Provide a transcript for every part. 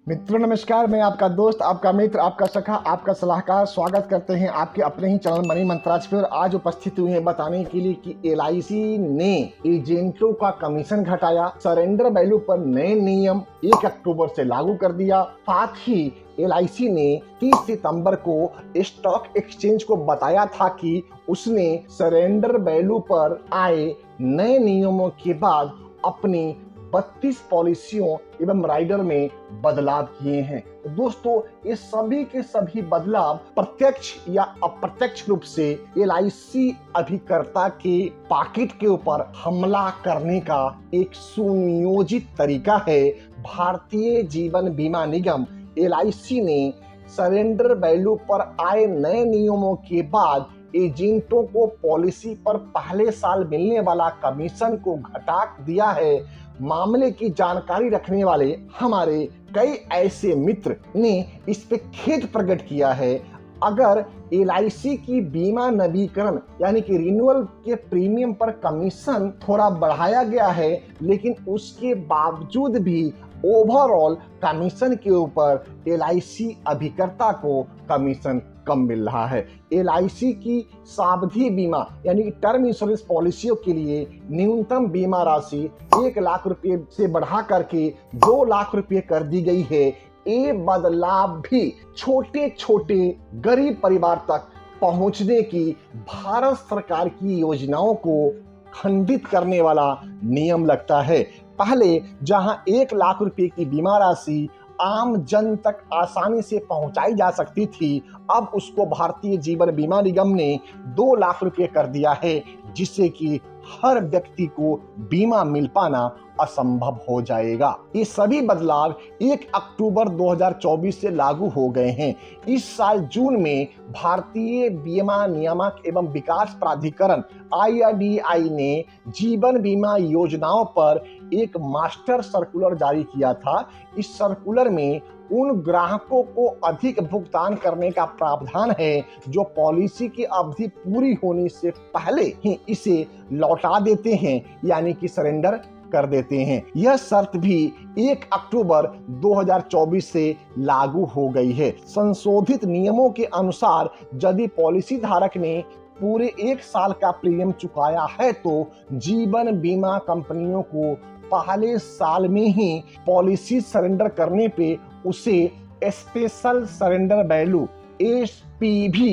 मित्रों नमस्कार। मैं आपका दोस्त, आपका मित्र, आपका सखा, आपका सलाहकार स्वागत करते हैं आपके अपने ही चैनल मनी मंत्राज पर। आज उपस्थित हुए हैं बताने के लिए कि एलआईसी ने एजेंटों का कमीशन घटाया, सरेंडर वैल्यू पर नए नियम 1 अक्टूबर से लागू कर दिया। साथ ही एलआईसी ने 30 सितंबर को स्टॉक एक्सचेंज को बताया था कि उसने सरेंडर वैल्यू पर आए नए नियमों के बाद अपनी 32 पॉलिसियों एवं राइडर में बदलाव किए हैं। तो दोस्तों, ये सभी के सभी बदलाव प्रत्यक्ष या अप्रत्यक्ष रूप से एलआईसी अभिकर्ता के पॉकेट के ऊपर हमला करने का एक सुनियोजित तरीका है। भारतीय जीवन बीमा निगम एलआईसी ने सरेंडर वैल्यू पर आए नए नियमों के बाद एजेंटों को पॉलिसी पर पहले साल मिलने वाला कमीशन को घटा दिया है। मामले की जानकारी रखने वाले हमारे कई ऐसे मित्र ने इस पे खेद प्रकट किया है। अगर एलआईसी की बीमा नवीकरण यानी कि रिन्यूअल के प्रीमियम पर कमीशन थोड़ा बढ़ाया गया है, लेकिन उसके बावजूद भी ओवरऑल कमीशन के ऊपर एलआईसी अभिकर्ता को कमीशन कम मिल रहा है। एलआईसी की सावधि बीमा यानी कि टर्म इंश्योरेंस पॉलिसियों के लिए न्यूनतम बीमा राशि 1 लाख रुपए से बढ़ा करके 2 लाख रुपए कर दी गई है। ये बदलाव भी छोटे छोटे गरीब परिवार तक पहुंचने की भारत सरकार की योजनाओं को खंडित करने वाला नियम लगता है। पहले जहां 1 लाख रुपए की बीमा राशि आम जन तक आसानी से पहुंचाई जा सकती थी, अब उसको भारतीय जीवन बीमा निगम ने 2 लाख रुपए कर दिया है, जिससे कि हर व्यक्ति को बीमा मिल पाना असंभव हो जाएगा। ये सभी बदलाव 1 अक्टूबर 2024 से लागू हो गए हैं। इस साल जून में भारतीय बीमा नियामक एवं विकास प्राधिकरण IRDAI ने जीवन बीमा योजनाओं पर एक मास्टर सर्कुलर जारी किया था। इस सर्कुलर में उन ग्राहकों को अधिक भुगतान करने का प्रावधान है जो पॉलिसी की अवधि पूरी होने से पहले ही इसे लौटा देते हैं यानी कि सरेंडर कर देते हैं। यह शर्त भी 1 अक्टूबर 2024 से लागू हो गई है। संशोधित नियमों के अनुसार यदि पॉलिसी धारक ने पूरे 1 साल का प्रीमियम चुकाया है तो जीवन बीमा कंपनियों को पहले साल में ही पॉलिसी सरेंडर करने पे उसे स्पेशल सरेंडर वैल्यू SPV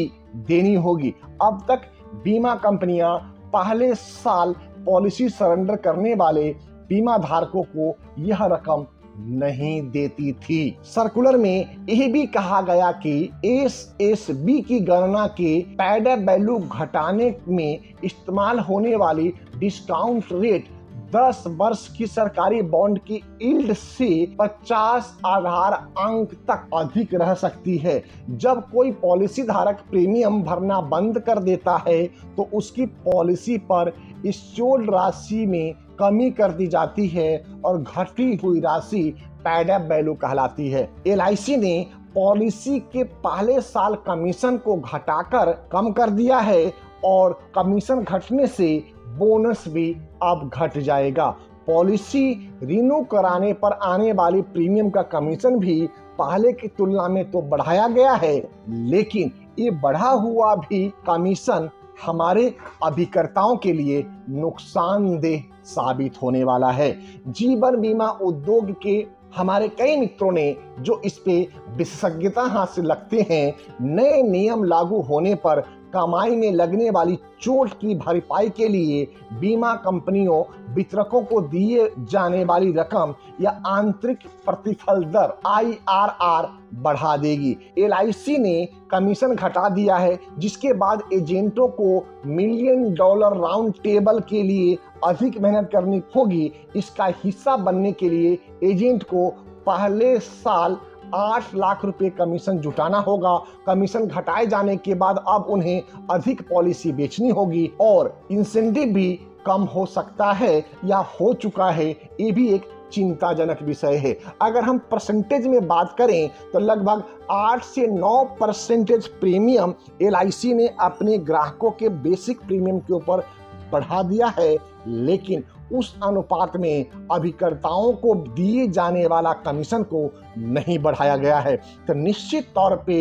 देनी होगी। अब तक बीमा कंपनियां पहले साल पॉलिसी सरेंडर करने वाले बीमा धारकों को यह रकम नहीं देती थी। सर्कुलर में यह भी कहा गया कि SSB की गणना के पैड वैल्यू घटाने में इस्तेमाल होने वाली डिस्काउंट रेट 10 वर्ष की सरकारी बॉन्ड की यील्ड से 50 आधार अंक तक अधिक रह सकती है। जब कोई पॉलिसी धारक प्रीमियम भरना बंद कर देता है तो उसकी पॉलिसी पर इंश्योर्ड राशि में कमी कर दी जाती है और घटी हुई राशि पैड अप वैल्यू कहलाती है। एलआईसी ने पॉलिसी के पहले साल कमीशन को घटाकर कम कर दिया है और कमीशन घटने से बोनस भी अब घट जाएगा। पॉलिसी रिन्यू कराने पर आने वाली प्रीमियम का कमीशन भी पहले की तुलना में तो बढ़ाया गया है, लेकिन ये बढ़ा हुआ भी कमीशन हमारे अभिकर्ताओं के लिए नुकसानदेह साबित होने वाला है। जीवन बीमा उद्योग के हमारे कई मित्रों ने जो इस पे विशेषज्ञता हासिल रखते हैं, नए नियम लागू होने पर कमाई में लगने वाली चोट की भरपाई के लिए बीमा कंपनियों वितरकों को दिए जाने वाली रकम या आंतरिक प्रतिफल दर IRR बढ़ा देगी। एलआईसी ने कमीशन घटा दिया है, जिसके बाद एजेंटों को $1 मिलियन राउंड टेबल के लिए अधिक मेहनत करनी होगी। इसका हिस्सा बनने के लिए एजेंट को पहले साल 8 लाख रुपए कमीशन जुटाना होगा। कमीशन घटाए जाने के बाद अब उन्हें अधिक पॉलिसी बेचनी होगी और इंसेंटिव भी कम हो सकता है या हो चुका है। ये भी एक चिंताजनक विषय है। अगर हम परसेंटेज में बात करें तो लगभग 8 से 9% प्रीमियम एलआईसी ने अपने ग्राहकों के बेसिक प्रीमियम के ऊपर बढ़ा दिया है, लेकिन उस अनुपात में अभिकर्ताओं को दिए जाने वाला कमीशन को नहीं बढ़ाया गया है। तो निश्चित तौर पे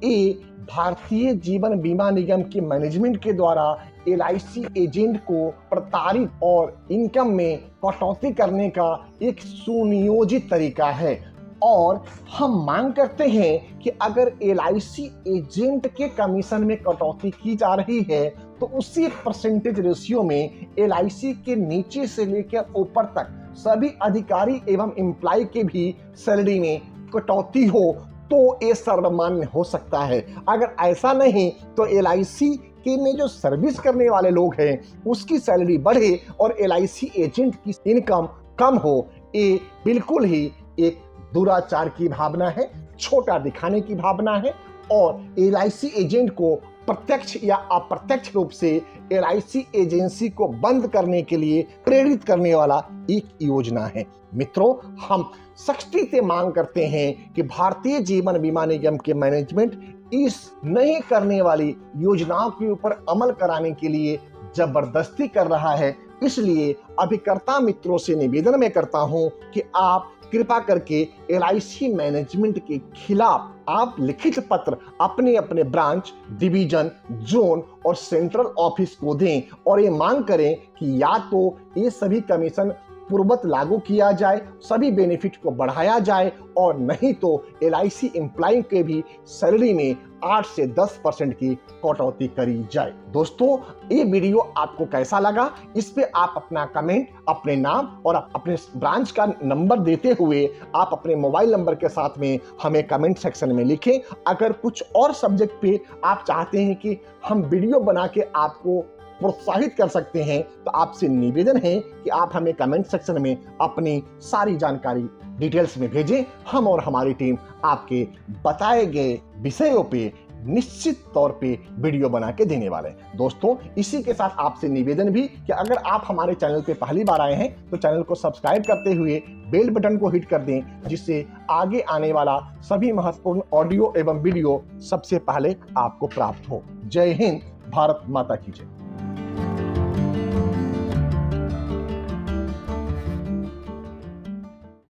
ये भारतीय जीवन बीमा निगम के मैनेजमेंट के द्वारा LIC एजेंट को प्रताड़ित और इनकम में कटौती करने का एक सुनियोजित तरीका है। और हम मांग करते हैं कि अगर LIC एजेंट के कमीशन में कटौती की जा रही है तो उसी परसेंटेज रेशियो में LIC के नीचे से लेकर ऊपर तक सभी अधिकारी एवं एम्प्लॉय के भी सैलरी में कटौती हो तो ये सर्वमान्य हो सकता है। अगर ऐसा नहीं तो LIC के में जो सर्विस करने वाले लोग हैं उसकी सैलरी बढ़े और LIC एजेंट की इनकम कम हो, ये बिल्कुल ही एक दुराचार की भावना है, छोटा दिखाने की भावना है और LIC एजेंट को प्रत्यक्ष या अप्रत्यक्ष रूप से LIC एजेंसी को बंद करने के लिए प्रेरित करने वाला एक योजना है। मित्रों, हम सख्ती से मांग करते हैं कि भारतीय जीवन बीमा निगम के मैनेजमेंट इस नहीं करने वाली योजनाओं के ऊपर अमल कराने के लिए जबरदस्ती कर रहा है। इसलिए अभिकर्ता मित्रों से निवेदन मैं करता हूं कि आप कृपा करके LIC मैनेजमेंट के खिलाफ आप लिखित पत्र अपने अपने ब्रांच, डिवीजन, जोन और सेंट्रल ऑफिस को दें और ये मांग करें कि या तो ये सभी कमीशन पूर्ववत लागू किया जाए, सभी बेनिफिट को बढ़ाया जाए और नहीं तो LIC एम्प्लॉय के भी सैलरी में 8 से 10% की कटौती करी जाए। दोस्तों, ये वीडियो आपको कैसा लगा इस पे आप अपना कमेंट, अपने नाम और अपने ब्रांच का नंबर देते हुए आप अपने मोबाइल नंबर के साथ में हमें कमेंट सेक्शन में लिखें। अगर कुछ और सब्जेक्ट पे आप चाहते हैं कि हम वीडियो बना के आपको प्रोत्साहित कर सकते हैं तो आपसे निवेदन है कि आप हमें कमेंट सेक्शन में अपनी सारी जानकारी डिटेल्स में भेजें। हम और हमारी टीम आपके बताए गए विषयों पे निश्चित तौर पे वीडियो बना के देने वाले हैं। दोस्तों, इसी के साथ आपसे निवेदन भी कि अगर आप हमारे चैनल पे पहली बार आए हैं तो चैनल को सब्सक्राइब करते हुए बेल बटन को हिट कर दें, जिससे आगे आने वाला सभी महत्वपूर्ण ऑडियो एवं वीडियो सबसे पहले आपको प्राप्त हो। जय हिंद, भारत माता की जय।